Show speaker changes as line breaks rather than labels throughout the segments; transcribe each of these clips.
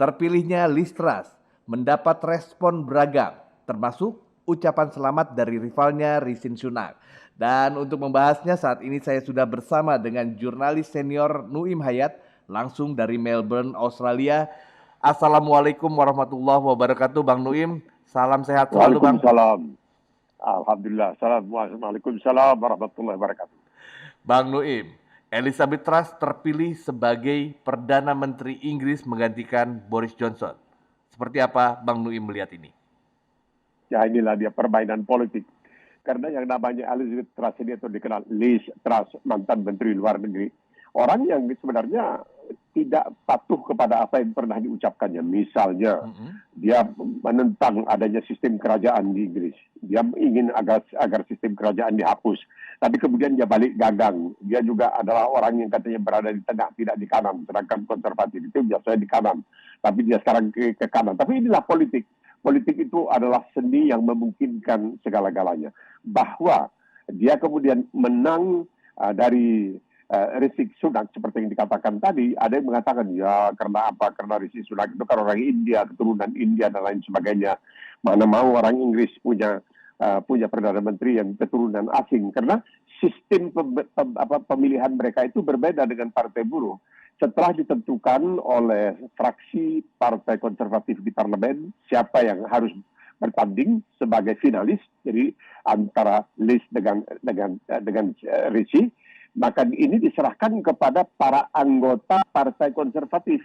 Terpilihnya Liz Truss mendapat respon beragam, termasuk ucapan selamat dari rivalnya Rishi Sunak. Dan untuk membahasnya saat ini saya sudah bersama dengan jurnalis senior Nuim Hayat langsung dari Melbourne, Australia. Assalamualaikum warahmatullahi wabarakatuh, Bang Nuim. Salam sehat selalu, Bang.
Waalaikumsalam. Alhamdulillah. Waalaikumsalam warahmatullahi wabarakatuh.
Bang Nuim, Elizabeth Truss terpilih sebagai Perdana Menteri Inggris menggantikan Boris Johnson. Seperti apa Bang Nuim melihat ini?
Ya, inilah dia permainan politik. Karena yang namanya Elizabeth Truss ini atau dikenal Liz Truss, mantan Menteri Luar Negeri, orang yang sebenarnya tidak patuh kepada apa yang pernah diucapkannya. Misalnya, dia menentang adanya sistem kerajaan di Inggris. Dia ingin agar sistem kerajaan dihapus. Tapi kemudian dia balik gagang. Dia juga adalah orang yang katanya berada di tengah, tidak di kanan. Sedangkan konservatif itu biasanya di kanan. Tapi dia sekarang ke kanan. Tapi inilah politik. Politik itu adalah seni yang memungkinkan segala-galanya. Bahwa dia kemudian menang dari Rishi Sunak seperti yang dikatakan tadi, ada yang mengatakan ya karena apa? Karena Rishi Sunak itu kan orang India, keturunan India dan lain sebagainya. Mana mau orang Inggris punya perdana menteri yang keturunan asing, karena sistem pemilihan mereka itu berbeda dengan partai buruh. Setelah ditentukan oleh fraksi partai konservatif di parlemen siapa yang harus bertanding sebagai finalis, jadi antara Liz dengan Rishi, maka ini diserahkan kepada para anggota partai konservatif.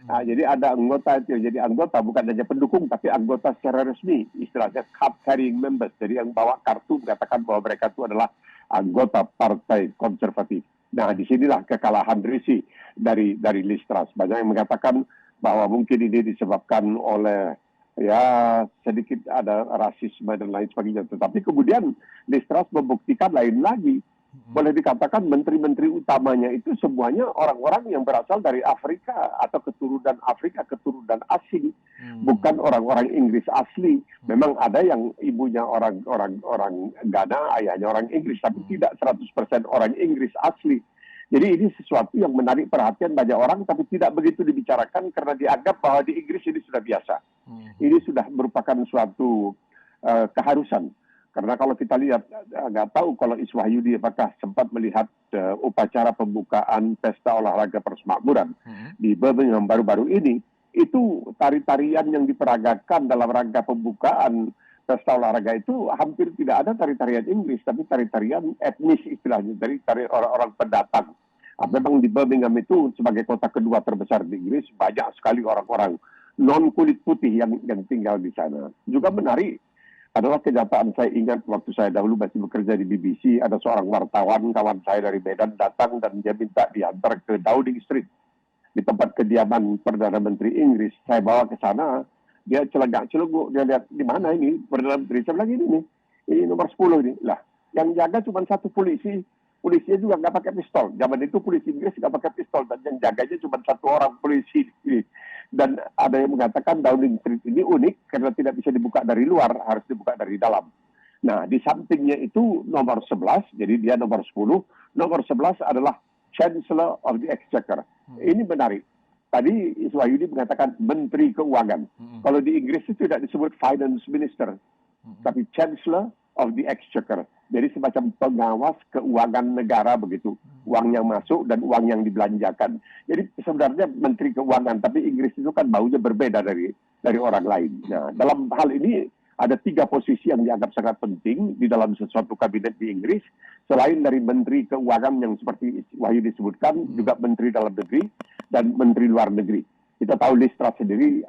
Nah, jadi ada anggota yang jadi anggota, bukan hanya pendukung, tapi anggota secara resmi, istilahnya card carrying members, jadi yang bawa kartu mengatakan bahwa mereka itu adalah anggota partai konservatif. Nah, disinilah kekalahan Rishi dari Liz Truss. Banyak yang mengatakan bahwa mungkin ini disebabkan oleh ya sedikit ada rasisme dan lain sebagainya. Tetapi kemudian Liz Truss membuktikan lain lagi. Boleh dikatakan menteri-menteri utamanya itu semuanya orang-orang yang berasal dari Afrika atau keturunan Afrika, keturunan asing, bukan orang-orang Inggris asli. Memang ada yang ibunya orang Ghana, ayahnya orang Inggris, tapi tidak 100% orang Inggris asli. Jadi ini sesuatu yang menarik perhatian banyak orang, tapi tidak begitu dibicarakan karena dianggap bahwa di Inggris ini sudah biasa. Ini sudah merupakan suatu keharusan. Karena kalau kita lihat, nggak tahu kalau Iswahyudi apakah sempat melihat upacara pembukaan Pesta Olahraga Persemakmuran di Birmingham baru-baru ini, itu tari-tarian yang diperagakan dalam rangka pembukaan Pesta Olahraga itu hampir tidak ada tari-tarian Inggris, tapi tari-tarian etnis istilahnya, dari orang-orang pendatang. Memang di Birmingham itu sebagai kota kedua terbesar di Inggris, banyak sekali orang-orang non kulit putih yang tinggal di sana. Juga menarik adalah kenyataan, saya ingat waktu saya dahulu masih bekerja di BBC, ada seorang wartawan, kawan saya dari Medan datang dan dia minta diantar ke Downing Street, di tempat kediaman Perdana Menteri Inggris. Saya bawa ke sana, dia celengak-celenguk, dia lihat, di mana ini Perdana Menteri? Saya bilang, ini nomor 10 ini. Lah, yang jaga cuma satu polisi, polisinya juga nggak pakai pistol. Zaman itu polisi Inggris nggak pakai pistol, dan yang jaganya cuma satu orang polisi. Dan ada yang mengatakan Downing Street ini unik karena tidak bisa dibuka dari luar, harus dibuka dari dalam. Nah, di sampingnya itu nomor 11, jadi dia nomor 10. Nomor 11 adalah Chancellor of the Exchequer. Ini menarik. Tadi Iswahyudi mengatakan Menteri Keuangan. Kalau di Inggris itu tidak disebut Finance Minister, tapi Chancellor of the Exchequer. Jadi semacam pengawas keuangan negara begitu. Uang yang masuk dan uang yang dibelanjakan. Jadi sebenarnya Menteri Keuangan, tapi Inggris itu kan baunya berbeda dari orang lain. Nah, dalam hal ini ada 3 posisi yang dianggap sangat penting di dalam sesuatu kabinet di Inggris. Selain dari Menteri Keuangan yang seperti Wahyu disebutkan, juga Menteri Dalam Negeri dan Menteri Luar Negeri. Kita tahu Liz Truss sendiri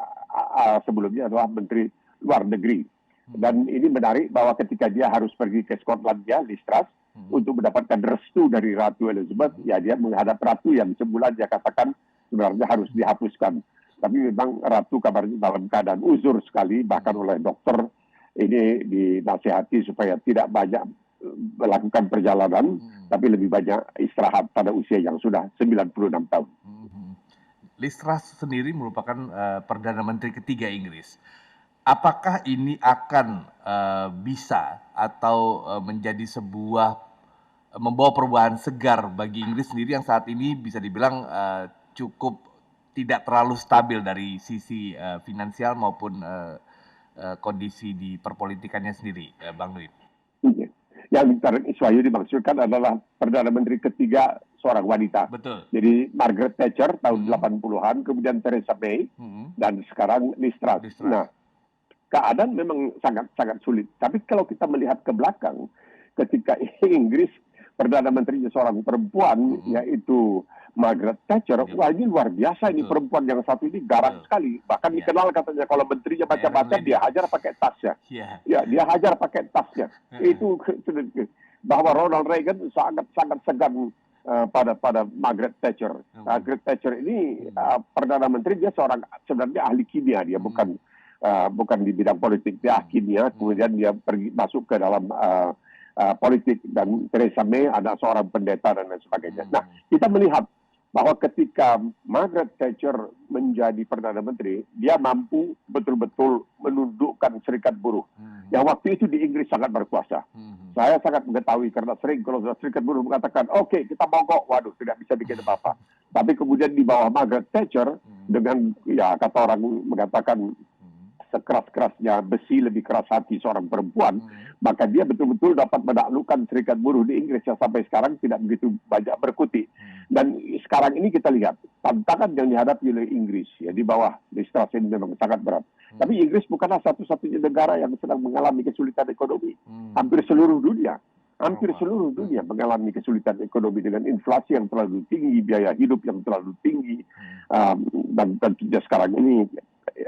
sebelumnya adalah Menteri Luar Negeri. Dan ini menarik bahwa ketika dia harus pergi ke Skotlandia, Liz Truss, untuk mendapatkan restu dari Ratu Elizabeth, ya dia menghadap Ratu yang sebulan dia katakan sebenarnya harus dihapuskan. Tapi memang Ratu kabarnya dalam keadaan uzur sekali, bahkan oleh dokter ini dinasihati supaya tidak banyak melakukan perjalanan, tapi lebih banyak istirahat pada usia yang sudah 96 tahun.
Liz Truss sendiri merupakan Perdana Menteri ketiga Inggris. Apakah ini akan bisa atau menjadi membawa perubahan segar bagi Inggris sendiri yang saat ini bisa dibilang cukup tidak terlalu stabil dari sisi finansial maupun kondisi di perpolitikannya sendiri, Bang Nuim.
Yang Iswayu dimaksudkan adalah Perdana Menteri ketiga seorang wanita.
Betul.
Jadi Margaret Thatcher tahun 80-an, kemudian Theresa May, dan sekarang Liz Truss. Nah, keadaan memang sangat sulit. Tapi kalau kita melihat ke belakang, ketika Inggris Perdana Menterinya seorang perempuan, yaitu Margaret Thatcher, wah ini luar biasa. Ini perempuan yang satu ini garang sekali. Bahkan dikenal katanya kalau menterinya baca-baca, dia hajar pakai tasnya. Ya, dia hajar pakai tasnya. Itu bahwa Ronald Reagan sangat segan pada Margaret Thatcher. Margaret Thatcher ini Perdana Menteri, dia sebenarnya ahli kimia, dia bukan di bidang politik, dia ahli kimia. Kemudian dia masuk ke dalam politik, dan Theresa May ada seorang pendeta dan lain sebagainya. Nah, kita melihat bahwa ketika Margaret Thatcher menjadi Perdana Menteri, dia mampu betul-betul menundukkan serikat buruh. Yang waktu itu di Inggris sangat berkuasa. Saya sangat mengetahui karena sering kalau serikat buruh mengatakan, oke, kita mogok, waduh, tidak bisa bikin apa-apa. Tapi kemudian di bawah Margaret Thatcher, dengan, ya kata orang mengatakan, sekeras-kerasnya besi lebih keras hati seorang perempuan, maka dia betul-betul dapat menaklukkan serikat buruh di Inggris yang sampai sekarang tidak begitu banyak berkutik. Dan sekarang ini kita lihat tantangan yang dihadapi oleh Inggris ya di bawah Liz Truss ini memang sangat berat. Tapi Inggris bukanlah satu-satunya negara yang sedang mengalami kesulitan ekonomi. Hampir seluruh dunia mengalami kesulitan ekonomi dengan inflasi yang terlalu tinggi, biaya hidup yang terlalu tinggi, dan tentunya sekarang ini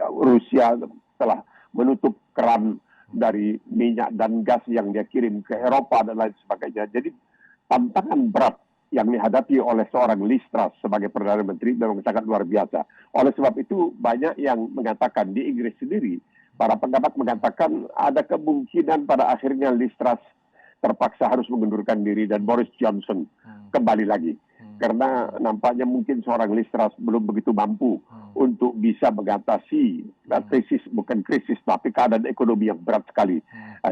Rusia telah menutup keran dari minyak dan gas yang dia kirim ke Eropa dan lain sebagainya. Jadi tantangan berat yang dihadapi oleh seorang Liz Truss sebagai Perdana Menteri memang sangat luar biasa. Oleh sebab itu banyak yang mengatakan di Inggris sendiri, para pengamat mengatakan ada kemungkinan pada akhirnya Liz Truss terpaksa harus mengundurkan diri dan Boris Johnson kembali lagi. Karena nampaknya mungkin seorang Liz Truss belum begitu mampu untuk bisa mengatasi krisis, bukan krisis, tapi keadaan ekonomi yang berat sekali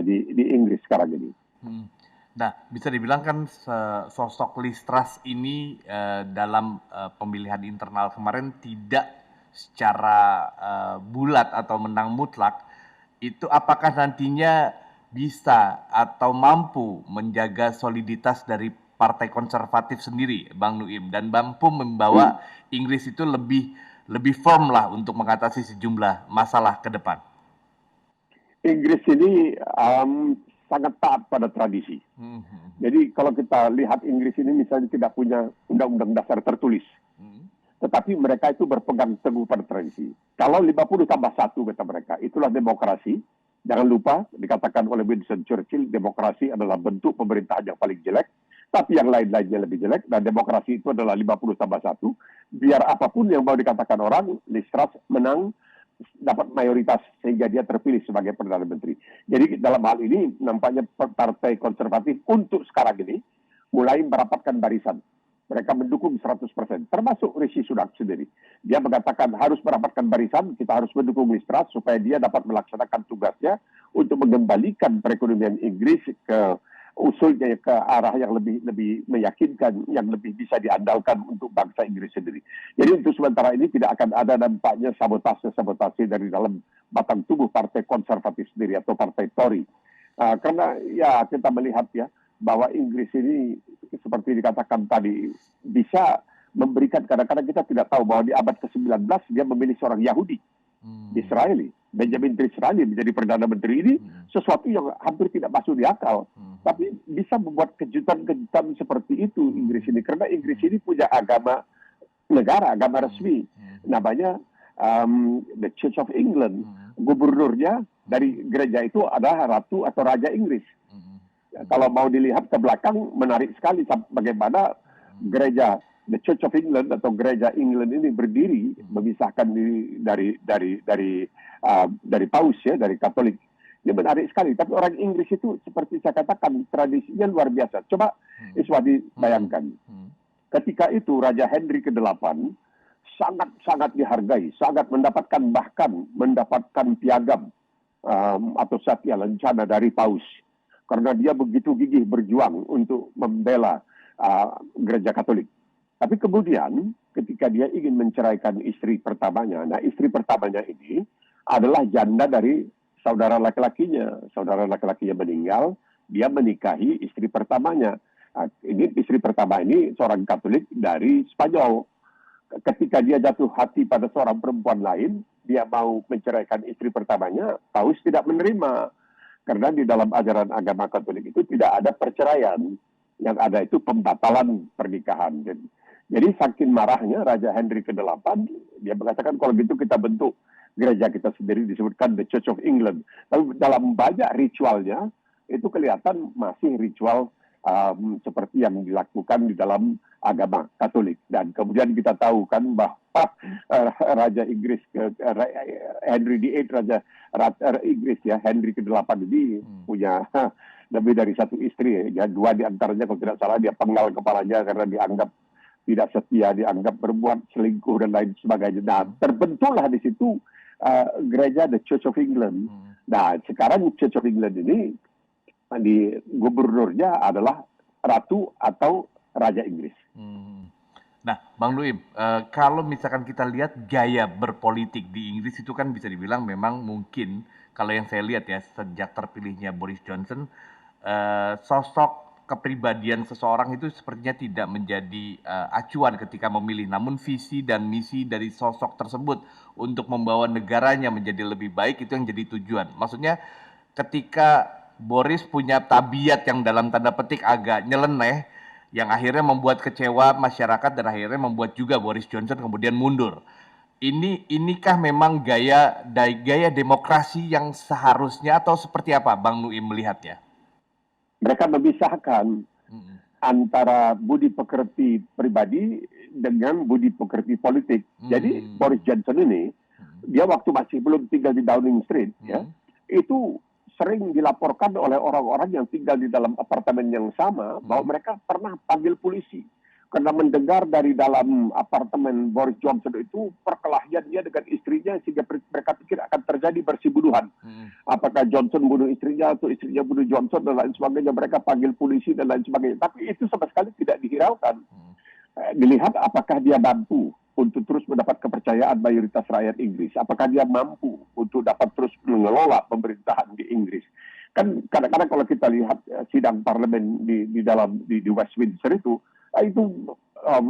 di Inggris sekarang ini.
Nah, bisa dibilang kan sosok Liz Truss ini dalam pemilihan internal kemarin tidak secara bulat atau menang mutlak. Itu apakah nantinya bisa atau mampu menjaga soliditas dari Partai Konservatif sendiri, Bang Nuim, dan mampu membawa Inggris itu lebih firm lah untuk mengatasi sejumlah masalah ke depan?
Inggris ini sangat taat pada tradisi. Jadi kalau kita lihat Inggris ini misalnya tidak punya undang-undang dasar tertulis. Tetapi mereka itu berpegang teguh pada tradisi. Kalau 50 tambah 1 kata mereka, itulah demokrasi. Jangan lupa, dikatakan oleh Winston Churchill, demokrasi adalah bentuk pemerintahan yang paling jelek. Tapi yang lain-lainnya lebih jelek, dan demokrasi itu adalah 50 tambah 1. Biar apapun yang mau dikatakan orang, Liz Truss menang, dapat mayoritas sehingga dia terpilih sebagai Perdana Menteri. Jadi dalam hal ini nampaknya Partai Konservatif untuk sekarang ini mulai merapatkan barisan. Mereka mendukung 100%, termasuk Rishi Sunak sendiri. Dia mengatakan harus merapatkan barisan, kita harus mendukung Liz Truss supaya dia dapat melaksanakan tugasnya untuk mengembalikan perekonomian Inggris ke usulnya ke arah yang lebih meyakinkan, yang lebih bisa diandalkan untuk bangsa Inggris sendiri. Jadi untuk sementara ini tidak akan ada dampaknya sabotase dari dalam batang tubuh Partai Konservatif sendiri atau Partai Tory. Karena ya kita melihat ya bahwa Inggris ini seperti dikatakan tadi bisa memberikan, kadang-kadang kita tidak tahu bahwa di abad ke-19 dia memilih seorang Yahudi, Israeli. Benjamin Disraeli menjadi Perdana Menteri ini sesuatu yang hampir tidak masuk di akal. Tapi bisa membuat kejutan-kejutan seperti itu Inggris ini. Karena Inggris ini punya agama negara, agama resmi. Namanya The Church of England. Gubernurnya dari gereja itu adalah Ratu atau Raja Inggris. Kalau mau dilihat ke belakang, menarik sekali bagaimana gereja The Church of England atau gereja England ini berdiri memisahkan diri dari Paus ya, dari Katolik. Ini menarik sekali. Tapi orang Inggris itu seperti saya katakan tradisinya luar biasa. Coba Iswadi bayangkan, ketika itu Raja Henry ke-8 sangat dihargai, sangat bahkan mendapatkan piagam atau satya lancana dari Paus, karena dia begitu gigih berjuang untuk membela gereja Katolik. Tapi kemudian ketika dia ingin menceraikan istri pertamanya, nah istri pertamanya ini adalah janda dari saudara laki-lakinya. Saudara laki-lakinya meninggal, dia menikahi istri pertamanya. Nah, ini istri pertama ini seorang Katolik dari Spanyol. Ketika dia jatuh hati pada seorang perempuan lain, dia mau menceraikan istri pertamanya, Paus tidak menerima. Karena di dalam ajaran agama Katolik itu tidak ada perceraian. Yang ada itu pembatalan pernikahan. Jadi saking marahnya Raja Henry ke-8, dia mengatakan kalau gitu kita bentuk gereja kita sendiri, disebutkan The Church of England. Tapi dalam banyak ritualnya, itu kelihatan masih ritual seperti yang dilakukan di dalam agama Katolik. Dan kemudian kita tahu kan bahwa Raja Inggris Henry VIII, Raja Inggris ya, Henry ke-8 ini punya lebih dari satu istri ya. Dua di antaranya kalau tidak salah dia penggal kepalanya karena dianggap tidak setia, dianggap berbuat selingkuh dan lain sebagainya. Nah, terbentuklah di situ gereja The Church of England. Nah, sekarang Church of England ini di gubernurnya adalah ratu atau raja Inggris.
Nah, Bang Luim, kalau misalkan kita lihat gaya berpolitik di Inggris itu kan bisa dibilang memang mungkin, kalau yang saya lihat ya, sejak terpilihnya Boris Johnson, sosok kepribadian seseorang itu sepertinya tidak menjadi acuan ketika memilih, namun visi dan misi dari sosok tersebut untuk membawa negaranya menjadi lebih baik itu yang jadi tujuan. Maksudnya ketika Boris punya tabiat yang dalam tanda petik agak nyeleneh, yang akhirnya membuat kecewa masyarakat dan akhirnya membuat juga Boris Johnson kemudian mundur. Inikah memang gaya demokrasi yang seharusnya atau seperti apa Bang Luim melihatnya?
Mereka memisahkan antara budi pekerti pribadi dengan budi pekerti politik. Jadi Boris Johnson ini, dia waktu masih belum tinggal di Downing Street, ya, itu sering dilaporkan oleh orang-orang yang tinggal di dalam apartemen yang sama bahwa mereka pernah panggil polisi karena mendengar dari dalam apartemen Boris Johnson itu perkelahian dia dengan istrinya sehingga mereka pikir akan terjadi bersih-bunuhan. Apakah Johnson bunuh istrinya atau istrinya bunuh Johnson dan lain sebagainya. Mereka panggil polisi dan lain sebagainya. Tapi itu sama sekali tidak dihiraukan. Dilihat apakah dia mampu untuk terus mendapat kepercayaan mayoritas rakyat Inggris. Apakah dia mampu untuk dapat terus mengelola pemerintahan di Inggris. Kan kadang-kadang kalau kita lihat sidang parlemen di Westminster itu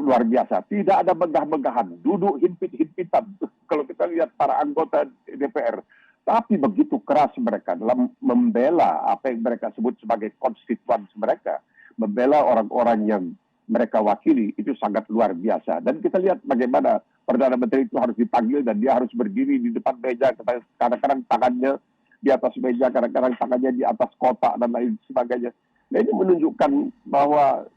luar biasa. Tidak ada megah-megahan, duduk himpit-himpitan. Kalau kita lihat para anggota DPR, tapi begitu keras mereka dalam membela apa yang mereka sebut sebagai konstituen mereka, membela orang-orang yang mereka wakili, itu sangat luar biasa. Dan kita lihat bagaimana Perdana Menteri itu harus dipanggil dan dia harus berdiri di depan meja, kadang-kadang tangannya di atas meja, kadang-kadang tangannya di atas kotak dan lain sebagainya. Nah, ini menunjukkan bahwa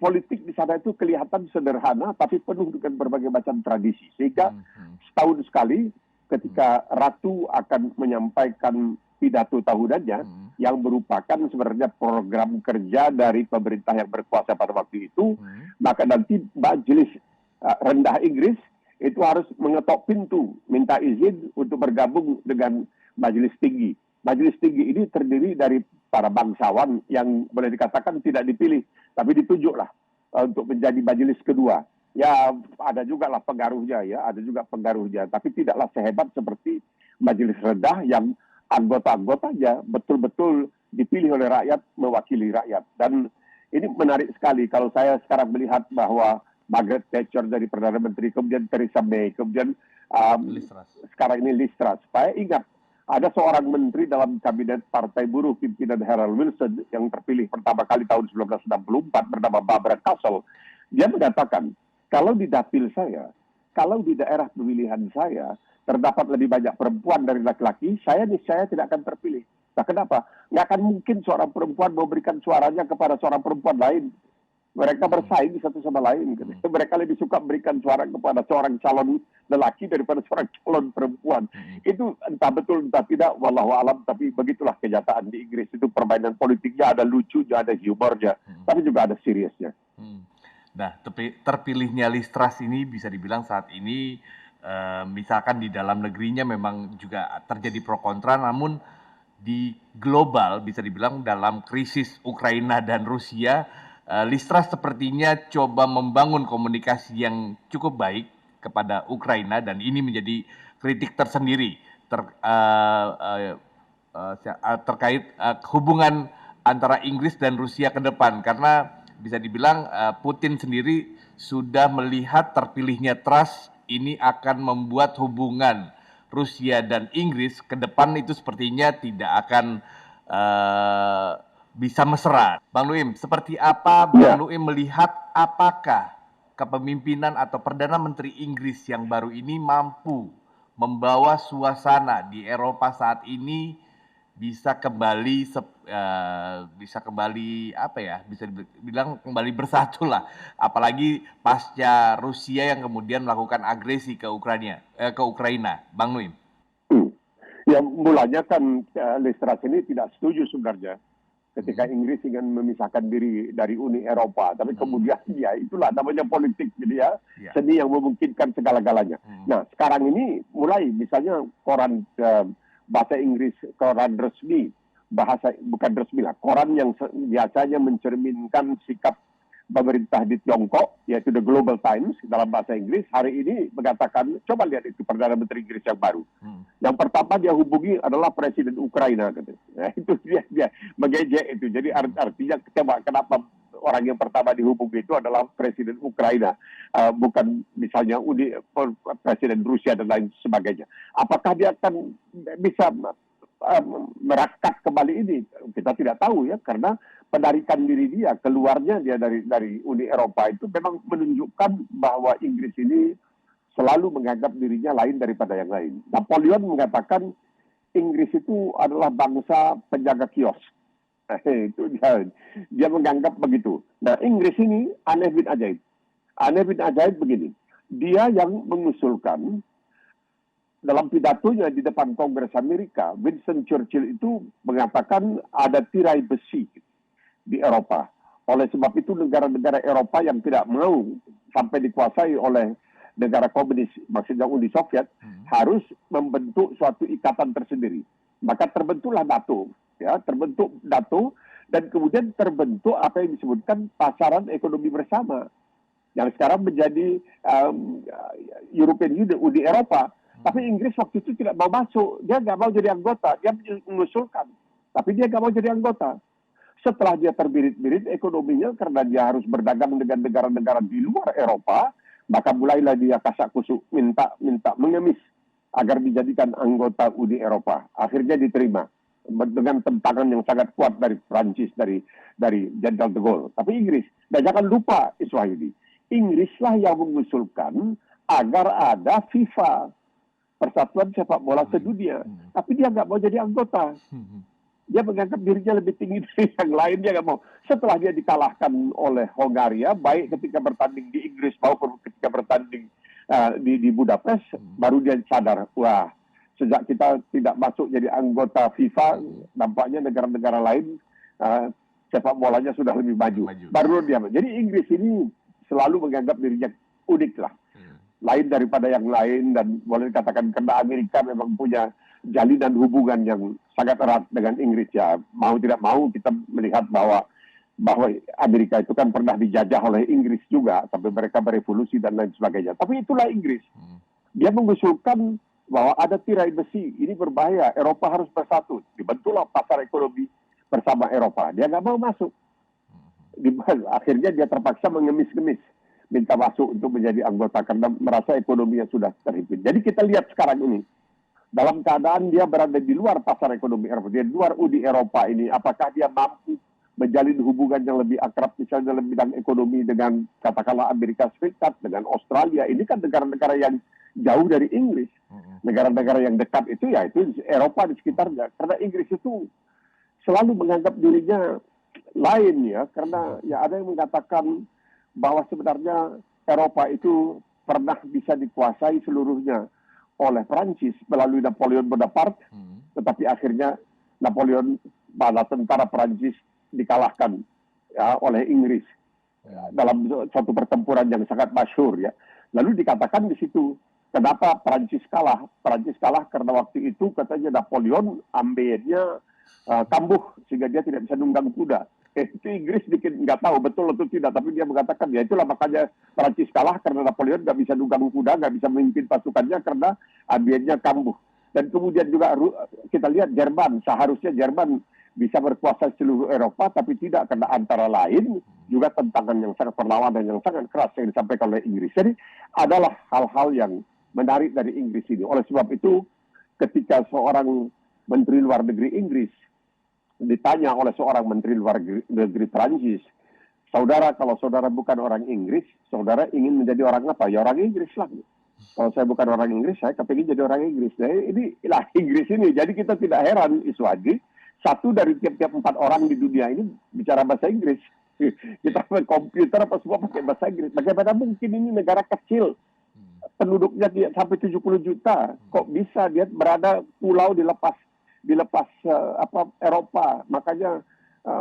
politik di sana itu kelihatan sederhana, tapi penuh dengan berbagai macam tradisi. Sehingga setahun sekali ketika Ratu akan menyampaikan pidato tahunannya, yang merupakan sebenarnya program kerja dari pemerintah yang berkuasa pada waktu itu, maka nanti Majelis Rendah Inggris itu harus mengetok pintu, minta izin untuk bergabung dengan Majelis Tinggi. Majelis Tinggi ini terdiri dari para bangsawan yang boleh dikatakan tidak dipilih, tapi ditunjuklah untuk menjadi majelis kedua. Ya, ada juga lah pengaruhnya ya, ada juga pengaruhnya, tapi tidaklah sehebat seperti majelis rendah yang anggota-anggotanya betul-betul dipilih oleh rakyat, mewakili rakyat. Dan ini menarik sekali kalau saya sekarang melihat bahwa Margaret Thatcher dari Perdana Menteri, kemudian Theresa May, kemudian sekarang ini Liz Truss. Saya ingat ada seorang menteri dalam kabinet Partai Buruh pimpinan Harold Wilson yang terpilih pertama kali tahun 1964 bernama Barbara Castle. Dia mengatakan, kalau di dapil saya, kalau di daerah pemilihan saya terdapat lebih banyak perempuan dari laki-laki, saya niscaya tidak akan terpilih. Nah, kenapa? Nggak akan mungkin seorang perempuan memberikan suaranya kepada seorang perempuan lain. Mereka bersaing satu sama lain. Mereka lebih suka berikan suara kepada seorang calon lelaki daripada seorang calon perempuan. Itu entah betul entah tidak, wallahu alam, tapi begitulah kenyataan di Inggris. Itu permainan politiknya ada lucunya, ada humornya, tapi juga ada seriusnya.
Nah, terpilihnya Liz Truss ini bisa dibilang saat ini, misalkan di dalam negerinya memang juga terjadi pro kontra, namun di global bisa dibilang dalam krisis Ukraina dan Rusia, Liz Truss sepertinya coba membangun komunikasi yang cukup baik kepada Ukraina dan ini menjadi kritik tersendiri terkait hubungan antara Inggris dan Rusia ke depan karena bisa dibilang Putin sendiri sudah melihat terpilihnya Truss ini akan membuat hubungan Rusia dan Inggris ke depan itu sepertinya tidak akan bisa mesra. Bang Nuim, seperti apa Bang Nuim melihat apakah kepemimpinan atau Perdana Menteri Inggris yang baru ini mampu membawa suasana di Eropa saat ini bisa kembali bisa dibilang kembali bersatu lah, apalagi pasca Rusia yang kemudian melakukan agresi ke Ukraina, Bang Nuim.
Ya mulanya kan Liz Truss ini tidak setuju sebenarnya ketika Inggris ingin memisahkan diri dari Uni Eropa, tapi kemudian ya itulah namanya politik, jadi seni yang memungkinkan segala-galanya. Nah sekarang ini mulai misalnya koran bahasa Inggris, koran resmi, bukan resmi lah, koran yang biasanya mencerminkan sikap pemerintah di Tiongkok, yaitu The Global Times dalam bahasa Inggris, hari ini mengatakan, coba lihat itu Perdana Menteri Inggris yang baru. Yang pertama dia hubungi adalah Presiden Ukraina. Nah, itu dia mengejek itu. Jadi artinya kenapa orang yang pertama dihubungi itu adalah Presiden Ukraina, bukan misalnya Presiden Rusia dan lain sebagainya. Apakah dia akan bisa merakat kembali ini? Kita tidak tahu ya, karena penarikan diri dia, keluarnya dia dari Uni Eropa itu memang menunjukkan bahwa Inggris ini selalu menganggap dirinya lain daripada yang lain. Napoleon mengatakan Inggris itu adalah bangsa penjaga kios. Itu dia menganggap begitu. Nah Inggris ini aneh bin ajaib. Aneh bin ajaib begini, dia yang mengusulkan dalam pidatonya di depan Kongres Amerika, Winston Churchill itu mengatakan ada tirai besi di Eropa. Oleh sebab itu negara-negara Eropa yang tidak mau sampai dikuasai oleh negara komunis, maksudnya Uni Soviet, harus membentuk suatu ikatan tersendiri. Maka terbentuklah NATO, ya, terbentuk NATO, dan kemudian terbentuk apa yang disebutkan pasaran ekonomi bersama, yang sekarang menjadi European Union, Uni Eropa. Tapi Inggris waktu itu tidak mau masuk, dia nggak mau jadi anggota, dia mengusulkan, tapi dia nggak mau jadi anggota. Setelah dia terbirit-birit ekonominya karena dia harus berdagang dengan negara-negara di luar Eropa, maka mulailah dia kasak kusuk minta mengemis agar dijadikan anggota Uni Eropa. Akhirnya diterima dengan tentangan yang sangat kuat dari Prancis, dari Jenderal de Gaulle. Tapi Inggris, dan jangan lupa Iswahili, Inggrislah yang mengusulkan agar ada FIFA, Persatuan Sepak Bola Sedunia. Tapi dia nggak mau jadi anggota. Dia menganggap dirinya lebih tinggi dari yang lain, dia nggak mau. Setelah dia dikalahkan oleh Hongaria, baik ketika bertanding di Inggris maupun ketika bertanding di Budapest, baru dia sadar, wah, sejak kita tidak masuk jadi anggota FIFA, nampaknya negara-negara lain sepak bolanya sudah lebih maju. Baru dia. Jadi Inggris ini selalu menganggap dirinya unik lah, lain daripada yang lain, dan boleh dikatakan karena Amerika memang punya jalinan hubungan yang sangat erat dengan Inggris, ya mau tidak mau kita melihat bahwa Amerika itu kan pernah dijajah oleh Inggris juga sampai mereka berevolusi dan lain sebagainya. Tapi itulah Inggris. Dia mengusulkan bahwa ada tirai besi, ini berbahaya, Eropa harus bersatu. Dibentuklah pasar ekonomi bersama Eropa. Dia nggak mau masuk. Akhirnya dia terpaksa mengemis-ngemis minta masuk untuk menjadi anggota karena merasa ekonominya sudah terhimpit. Jadi kita lihat sekarang ini, dalam keadaan dia berada di luar pasar ekonomi Eropa, di luar Uni Eropa ini, apakah dia mampu menjalin hubungan yang lebih akrab misalnya dalam bidang ekonomi dengan katakanlah Amerika Serikat, dengan Australia? Ini kan negara-negara yang jauh dari Inggris. Negara-negara yang dekat itu ya itu Eropa di sekitarnya. Karena Inggris itu selalu menganggap dirinya lain ya, karena ya ada yang mengatakan bahwa sebenarnya Eropa itu pernah bisa dikuasai seluruhnya oleh Prancis melalui Napoleon Bonaparte, tetapi akhirnya Napoleon, bala tentara Prancis dikalahkan ya, oleh Inggris dalam suatu pertempuran yang sangat masyhur ya. Lalu dikatakan di situ, kenapa Prancis kalah? Prancis kalah karena waktu itu katanya Napoleon ambilnya kambuh sehingga dia tidak bisa nunggang kuda. Itu Inggris bikin nggak tahu betul atau tidak, tapi dia mengatakan ya itulah makanya Prancis kalah karena Napoleon nggak bisa nunggang kuda, nggak bisa memimpin pasukannya karena ambiennya kambuh. Dan kemudian juga kita lihat Jerman, seharusnya Jerman bisa berkuasa seluruh Eropa, tapi tidak karena antara lain juga tantangan yang sangat perlawanan yang sangat keras yang disampaikan oleh Inggris. Jadi adalah hal-hal yang menarik dari Inggris ini. Oleh sebab itu, ketika seorang Menteri Luar Negeri Inggris ditanya oleh seorang Menteri Luar Negeri Prancis, saudara, kalau saudara bukan orang Inggris, saudara ingin menjadi orang apa? Ya orang Inggris lah. Kalau saya bukan orang Inggris, saya kepingin jadi orang Inggris. Nah, ini lah Inggris ini. Jadi kita tidak heran, Iswadi, satu dari tiap-tiap 4 orang di dunia ini bicara bahasa Inggris. Kita pakai komputer apa semua pakai bahasa Inggris. Bagaimana mungkin ini negara kecil, penduduknya tidak sampai 70 juta. Kok bisa dia berada pulau dilepas Eropa. Makanya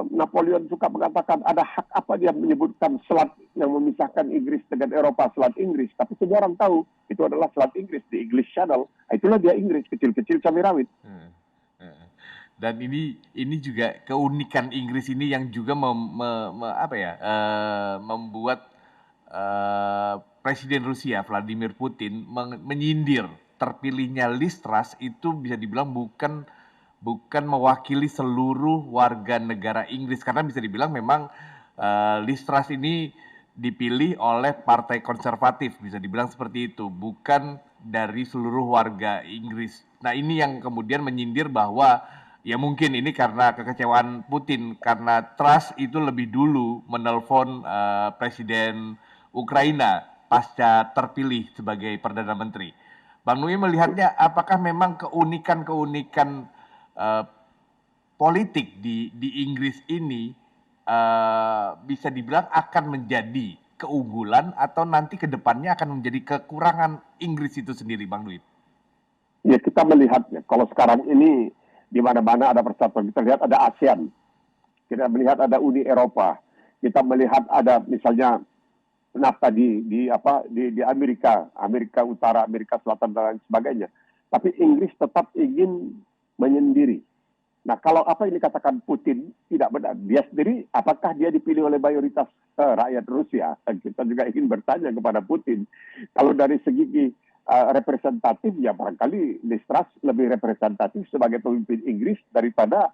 Napoleon suka mengatakan ada hak apa dia menyebutkan selat yang memisahkan Inggris dengan Eropa, selat Inggris. Tapi semua orang tahu itu adalah selat Inggris, di English Channel. Itulah dia Inggris, kecil-kecil cabai rawit.
Dan ini juga keunikan Inggris ini yang juga membuat Presiden Rusia Vladimir Putin menyindir terpilihnya Liz Truss itu bisa dibilang bukan mewakili seluruh warga negara Inggris, karena bisa dibilang memang Liz Truss ini dipilih oleh partai konservatif, bisa dibilang seperti itu, bukan dari seluruh warga Inggris. Nah, ini yang kemudian menyindir bahwa ya mungkin ini karena kekecewaan Putin, karena Truss itu lebih dulu menelpon Presiden Ukraina pasca terpilih sebagai Perdana Menteri. Bang Nui melihatnya apakah memang keunikan-keunikan politik di Inggris ini bisa dibilang akan menjadi keunggulan atau nanti ke depannya akan menjadi kekurangan Inggris itu sendiri, Bang Nui?
Ya, kita melihatnya. Kalau sekarang ini di mana-mana ada persatuan. Kita lihat ada ASEAN. Kita melihat ada Uni Eropa. Kita melihat ada misalnya NAFTA di Amerika Utara, Amerika Selatan dan lain sebagainya. Tapi Inggris tetap ingin menyendiri. Nah, kalau apa yang dikatakan Putin tidak benar, dia sendiri apakah dia dipilih oleh mayoritas rakyat Rusia? Kita juga ingin bertanya kepada Putin. Kalau dari segi representatif, ya barangkali Liz Truss lebih representatif sebagai pemimpin Inggris daripada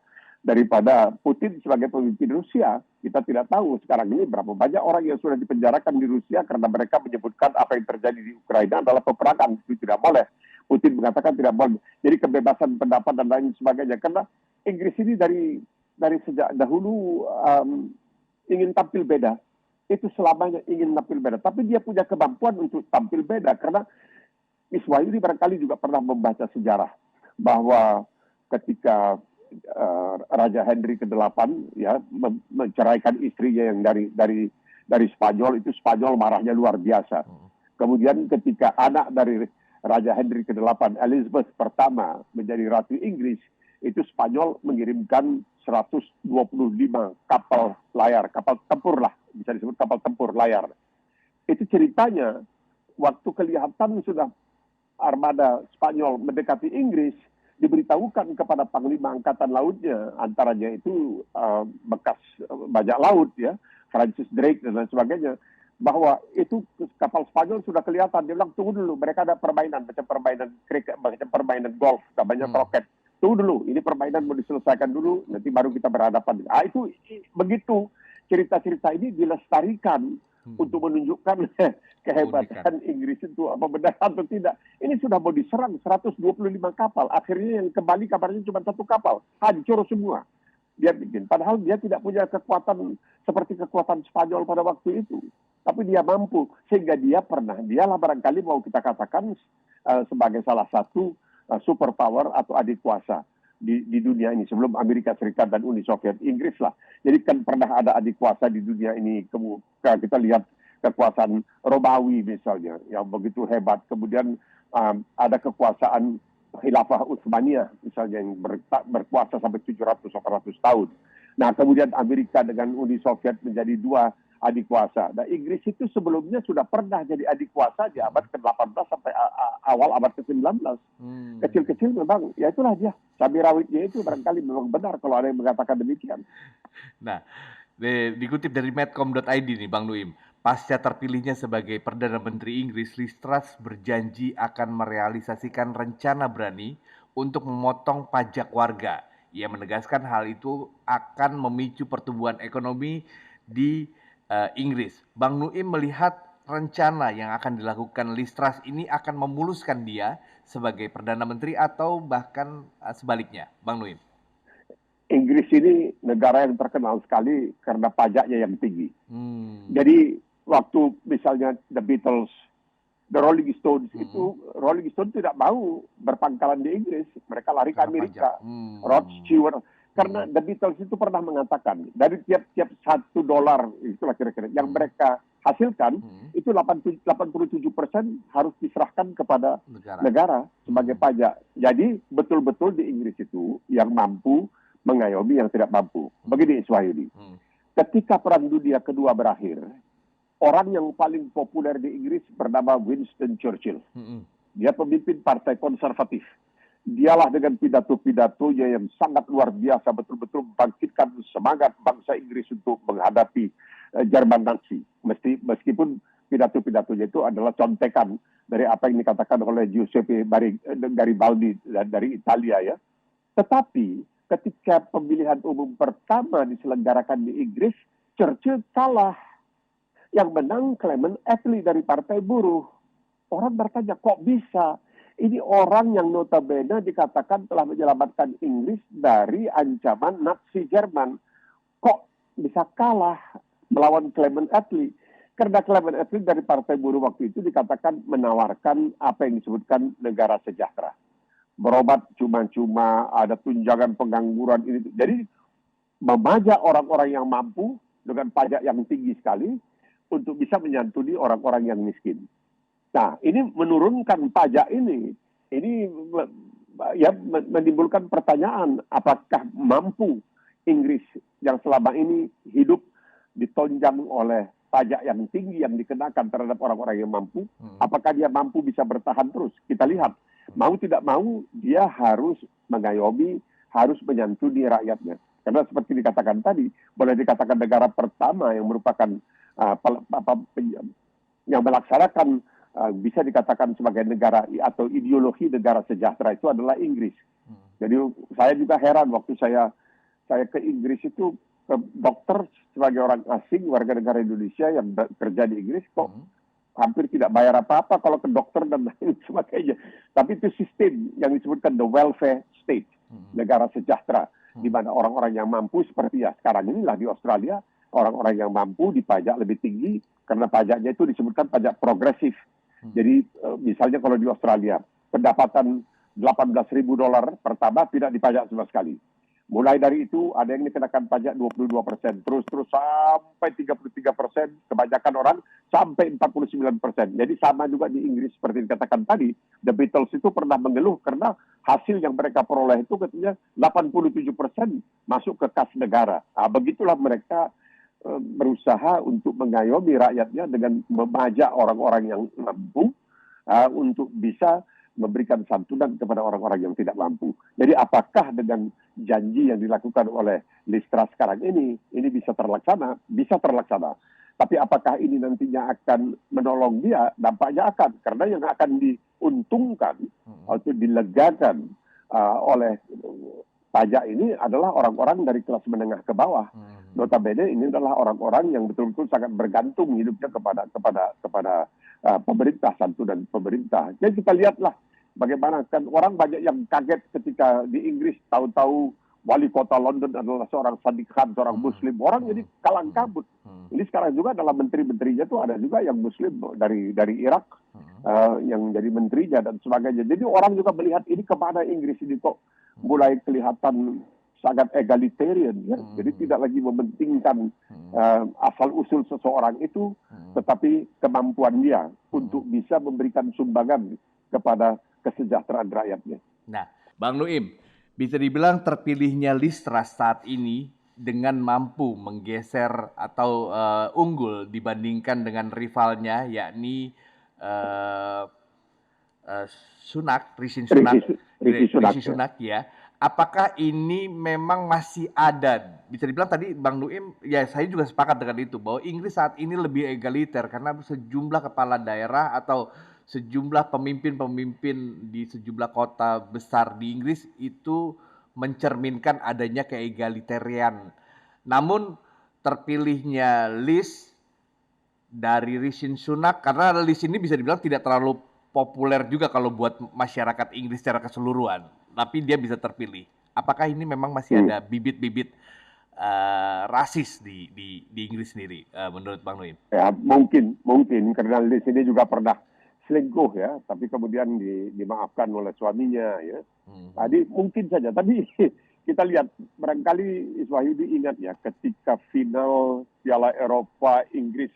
Putin sebagai pemimpin Rusia. Kita tidak tahu sekarang ini berapa banyak orang yang sudah dipenjarakan di Rusia karena mereka menyebutkan apa yang terjadi di Ukraina adalah peperangan, itu tidak boleh. Putin mengatakan tidak boleh. Jadi kebebasan pendapat dan lain sebagainya. Karena Inggris ini dari sejak dahulu ingin tampil beda. Itu selamanya ingin tampil beda. Tapi dia punya kemampuan untuk tampil beda. Karena Iswayudi barangkali juga pernah membaca sejarah bahwa ketika Raja Henry ke-8 ya menceraikan istrinya yang dari Spanyol, itu Spanyol marahnya luar biasa. Kemudian ketika anak dari Raja Henry ke-8, Elizabeth pertama menjadi Ratu Inggris, itu Spanyol mengirimkan 125 kapal layar, kapal tempur lah, bisa disebut kapal tempur layar. Itu ceritanya waktu kelihatan sudah armada Spanyol mendekati Inggris, diberitahukan kepada Panglima Angkatan Lautnya, antaranya itu bekas bajak laut ya, Francis Drake dan lain sebagainya, bahwa itu kapal Spanyol sudah kelihatan. Dia bilang, tunggu dulu, mereka ada permainan, macam permainan kriket, macam permainan golf, banyak kroket. Tunggu dulu, ini permainan mau diselesaikan dulu, nanti baru kita berhadapan. Itu begitu cerita-cerita ini dilestarikan untuk menunjukkan kehebatan Inggris itu apa benar atau tidak. Ini sudah mau diserang 125 kapal. Akhirnya yang kembali kabarnya cuma 1 kapal. Hancur semua. Dia bikin. Padahal dia tidak punya kekuatan seperti kekuatan Spanyol pada waktu itu. Tapi dia mampu. Sehingga dialah barangkali mau kita katakan sebagai salah satu superpower atau adik kuasa di dunia ini. Sebelum Amerika Serikat dan Uni Soviet, Inggris lah. Jadi kan pernah ada adik kuasa di dunia ini. Kita lihat kekuasaan Romawi misalnya, yang begitu hebat. Kemudian ada kekuasaan Khilafah Utsmaniyah misalnya, yang berkuasa sampai 700-800 tahun. Nah, kemudian Amerika dengan Uni Soviet menjadi 2 adik kuasa. Nah, Inggris itu sebelumnya sudah pernah jadi adik kuasa di abad ke-18 sampai awal abad ke-19. Kecil-kecil memang, ya itulah dia. Cabai rawitnya itu barangkali memang benar kalau ada yang mengatakan demikian.
Nah, Dikutip dari medcom.id nih Bang Nuim, pasca terpilihnya sebagai Perdana Menteri Inggris, Liz Truss berjanji akan merealisasikan rencana berani untuk memotong pajak warga. Ia menegaskan hal itu akan memicu pertumbuhan ekonomi di Inggris. Bang Nuim melihat rencana yang akan dilakukan Liz Truss ini akan memuluskan dia sebagai Perdana Menteri atau bahkan sebaliknya, Bang Nuim?
Inggris ini negara yang terkenal sekali karena pajaknya yang tinggi. Jadi waktu misalnya The Beatles, The Rolling Stones itu, Rolling Stones tidak mau berpangkalan di Inggris, mereka lari ke Amerika. Rod Stewart, karena The Beatles itu pernah mengatakan dari tiap-tiap $1 itulah kira-kira yang mereka hasilkan itu 87% harus diserahkan kepada negara sebagai pajak. Jadi betul-betul di Inggris itu yang mampu mengayomi yang tidak mampu. Begini Iswahili, ketika Perang Dunia Kedua berakhir, orang yang paling populer di Inggris bernama Winston Churchill. Dia pemimpin partai konservatif. Dialah dengan pidato-pidatonya yang sangat luar biasa, betul-betul membangkitkan semangat bangsa Inggris untuk menghadapi Jerman Nazi. Meskipun pidato-pidatonya itu adalah contekan dari apa yang dikatakan oleh Giuseppe Garibaldi dari Italia ya. Tetapi ketika pemilihan umum pertama diselenggarakan di Inggris, Churchill kalah. Yang menang Clement Attlee dari Partai Buruh. Orang bertanya, kok bisa? Ini orang yang notabene dikatakan telah menyelamatkan Inggris dari ancaman Nazi Jerman. Kok bisa kalah melawan Clement Attlee? Karena Clement Attlee dari Partai Buruh waktu itu dikatakan menawarkan apa yang disebutkan negara sejahtera. Berobat cuma-cuma, ada tunjangan pengangguran ini. Jadi memajak orang-orang yang mampu dengan pajak yang tinggi sekali untuk bisa menyantuni orang-orang yang miskin. Nah, ini menurunkan pajak ini ya menimbulkan pertanyaan, apakah mampu Inggris yang selama ini hidup ditonjang oleh pajak yang tinggi yang dikenakan terhadap orang-orang yang mampu, apakah dia mampu bisa bertahan terus? Kita lihat. Mau tidak mau, dia harus mengayomi, harus menyantuni rakyatnya. Karena seperti dikatakan tadi, boleh dikatakan negara pertama yang merupakan yang melaksanakan bisa dikatakan sebagai negara atau ideologi negara sejahtera itu adalah Inggris. Jadi saya juga heran waktu saya ke Inggris itu, ke dokter sebagai orang asing, warga negara Indonesia yang kerja di Inggris, kok hampir tidak bayar apa-apa kalau ke dokter dan lain sebagainya. Tapi itu sistem yang disebutkan the welfare state, negara sejahtera, di mana orang-orang yang mampu seperti ya sekarang inilah di Australia, orang-orang yang mampu dipajak lebih tinggi karena pajaknya itu disebutkan pajak progresif. Jadi misalnya kalau di Australia, pendapatan $18.000 pertama tidak dipajak sama sekali. Mulai dari itu ada yang dikenakan pajak 22%, terus sampai 33%, kebanyakan orang sampai 49%. Jadi sama juga di Inggris seperti dikatakan tadi, The Beatles itu pernah mengeluh karena hasil yang mereka peroleh itu katanya 87% masuk ke kas negara. Nah, begitulah mereka berusaha untuk mengayomi rakyatnya dengan memajak orang-orang yang mampu untuk bisa memberikan santunan kepada orang-orang yang tidak mampu. Jadi apakah dengan janji yang dilakukan oleh Liz Truss sekarang ini bisa terlaksana? Bisa terlaksana. Tapi apakah ini nantinya akan menolong dia? Dampaknya akan. Karena yang akan diuntungkan atau dilegakan oleh pajak ini adalah orang-orang dari kelas menengah ke bawah. Notabene ini adalah orang-orang yang betul-betul sangat bergantung hidupnya kepada pemerintah, santunan pemerintah. Jadi kita lihatlah bagaimana kan orang banyak yang kaget ketika di Inggris tahu-tahu wali kota London adalah seorang Sadiq Khan, seorang Muslim. Orang jadi kalang kabut. Ini sekarang juga dalam menteri-menterinya tuh ada juga yang Muslim dari Irak yang jadi menterinya dan sebagainya. Jadi orang juga melihat ini kemana Inggris ini kok mulai kelihatan sangat egalitarian, ya. Jadi tidak lagi mementingkan asal-usul seseorang itu, tetapi kemampuan dia untuk bisa memberikan sumbangan kepada kesejahteraan rakyatnya.
Nah, Bang Nuim, bisa dibilang terpilihnya Liz Truss saat ini dengan mampu menggeser atau unggul dibandingkan dengan rivalnya, yakni Rishi Sunak ya. apakah ini memang masih ada? Bisa dibilang tadi Bang Nuim, ya saya juga sepakat dengan itu, bahwa Inggris saat ini lebih egaliter karena sejumlah kepala daerah atau sejumlah pemimpin-pemimpin di sejumlah kota besar di Inggris itu mencerminkan adanya keegalitarian. Namun terpilihnya Liz dari Rishi Sunak, karena Liz ini bisa dibilang tidak terlalu populer juga kalau buat masyarakat Inggris secara keseluruhan, tapi dia bisa terpilih. Apakah ini memang masih ada bibit-bibit rasis di Inggris sendiri, menurut Bang Noim?
Ya, mungkin karena di sini juga pernah selingkuh ya, tapi kemudian dimaafkan oleh suaminya ya. Tadi mungkin saja, tapi kita lihat barangkali Iswahyudi ingat ya, ketika final Piala Eropa Inggris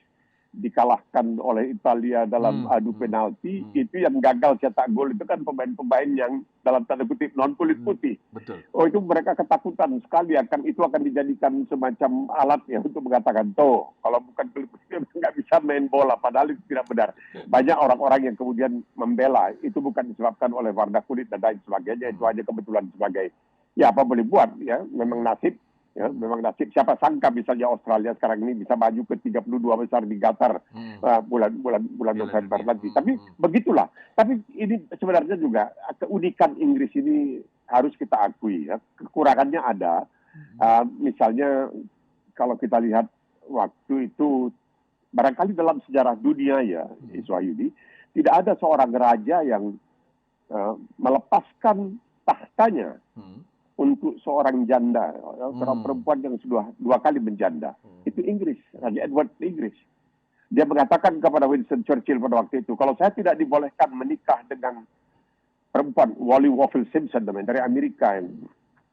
dikalahkan oleh Italia dalam adu penalti, itu yang gagal cetak gol itu kan pemain-pemain yang dalam tanda kutip non kulit putih.
Betul.
Oh, itu mereka ketakutan sekali itu akan dijadikan semacam alat ya untuk mengatakan, toh kalau bukan kulit putih nggak bisa main bola, padahal itu tidak benar. Banyak orang-orang yang kemudian membela itu bukan disebabkan oleh warna kulit dan lain sebagainya, itu hanya kebetulan sebagai ya apa boleh buat ya, memang nasib. Ya, memang nasib. Siapa sangka misalnya Australia sekarang ini bisa maju ke 32 besar di Qatar bulan November nanti. Tapi begitulah. Tapi ini sebenarnya juga keunikan Inggris ini harus kita akui ya. Kekurangannya ada. Misalnya kalau kita lihat waktu itu barangkali dalam sejarah dunia ya, Iswahyudi, tidak ada seorang raja yang melepaskan tahtanya untuk seorang janda, seorang perempuan yang sudah 2 kali menjanda. Itu Inggris, Raja Edward Inggris. Dia mengatakan kepada Winston Churchill pada waktu itu, kalau saya tidak dibolehkan menikah dengan perempuan, Wally Woffle Simpson dari Amerika, yang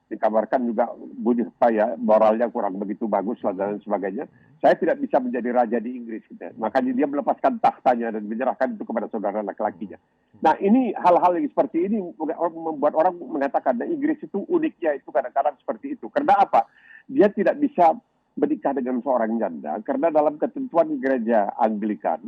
dikabarkan juga budi paya, moralnya kurang begitu bagus dan sebagainya, saya tidak bisa menjadi raja di Inggris. Gitu. Makanya dia melepaskan tahtanya dan menyerahkan itu kepada saudara laki-lakinya. Nah, ini hal-hal yang seperti ini membuat orang mengatakan, nah, Inggris itu uniknya itu kadang-kadang seperti itu. Karena apa? Dia tidak bisa menikah dengan seorang janda, karena dalam ketentuan gereja Anglikan,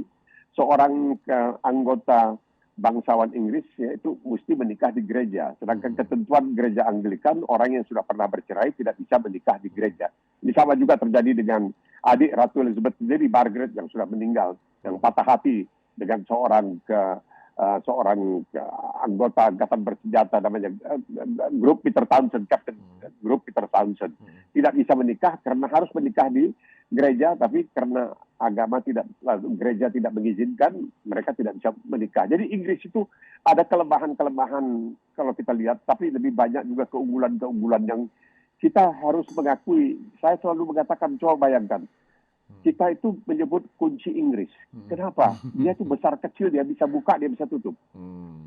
seorang anggota bangsawan Inggris yaitu mesti menikah di gereja. Sedangkan ketentuan gereja Anglikan, orang yang sudah pernah bercerai tidak bisa menikah di gereja. Ini sama juga terjadi dengan adik Ratu Elizabeth sendiri, Margaret, yang sudah meninggal, yang patah hati dengan seorang anggota angkatan bersenjata namanya grup Peter Townsend, Captain grup Peter Townsend. Tidak bisa menikah karena harus menikah di gereja, tapi karena agama gereja tidak mengizinkan, mereka tidak bisa menikah. Jadi Inggris itu ada kelemahan-kelemahan kalau kita lihat, tapi lebih banyak juga keunggulan-keunggulan yang kita harus mengakui. Saya selalu mengatakan, coba bayangkan, kita itu menyebut kunci Inggris. Kenapa? Dia itu besar kecil, dia bisa buka, dia bisa tutup.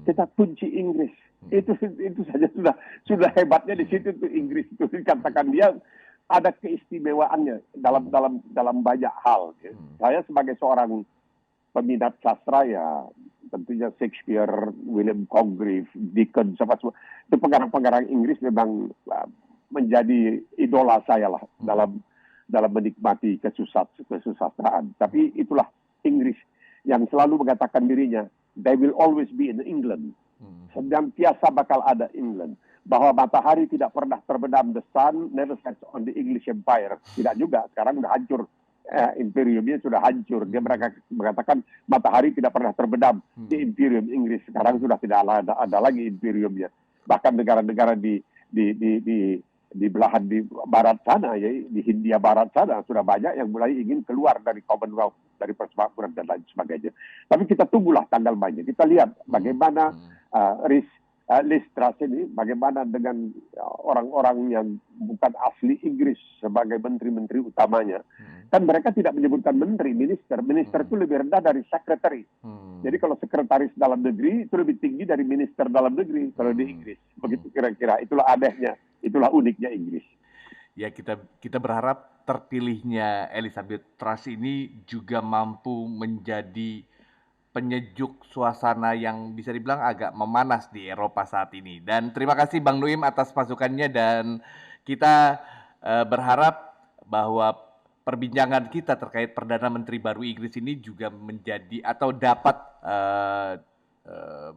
Kita kunci Inggris. Itu saja sudah hebatnya di situ tuh Inggris itu dikatakan dia ada keistimewaannya dalam banyak hal. Ya. Saya sebagai seorang peminat sastra ya tentunya Shakespeare, William Congreve, Dickens, itu pengarang-pengarang Inggris memang menjadi idola saya lah dalam menikmati kesusastraan. Tapi itulah Inggris yang selalu mengatakan dirinya, they will always be in England. Senantiasa bakal ada England. Bahwa matahari tidak pernah terbenam, the sun never sets on the English Empire. Tidak juga, sekarang sudah hancur. Imperiumnya sudah hancur. Dia mengatakan matahari tidak pernah terbenam di Imperium Inggris. Sekarang sudah tidak ada lagi Imperiumnya. Bahkan negara-negara di belahan di barat sana, ya, di Hindia Barat sana, sudah banyak yang mulai ingin keluar dari Commonwealth, dari persemakmuran dan lain sebagainya. Tapi kita tunggulah tanggal mainnya. Kita lihat bagaimana Liz Truss ini, bagaimana dengan orang-orang yang bukan asli Inggris sebagai menteri-menteri utamanya. Kan mereka tidak menyebutkan menteri, minister. Minister itu lebih rendah dari secretary. Jadi kalau sekretaris dalam negeri itu lebih tinggi dari minister dalam negeri kalau di Inggris. Begitu kira-kira. Itulah anehnya, itulah uniknya Inggris.
Ya, kita berharap terpilihnya Elizabeth Truss ini juga mampu menjadi penyejuk suasana yang bisa dibilang agak memanas di Eropa saat ini. Dan terima kasih Bang Nuim atas masukannya, dan kita berharap bahwa perbincangan kita terkait Perdana Menteri baru Inggris ini juga menjadi atau dapat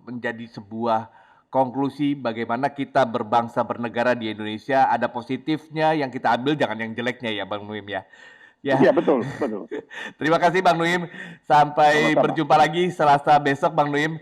menjadi sebuah konklusi bagaimana kita berbangsa bernegara di Indonesia. Ada positifnya yang kita ambil, jangan yang jeleknya ya Bang Nuim ya. Ya,
Iya, betul, betul.
terima kasih Bang Nuim. Sampai
Sama-sama.
berjumpa lagi Selasa besok Bang Nuim.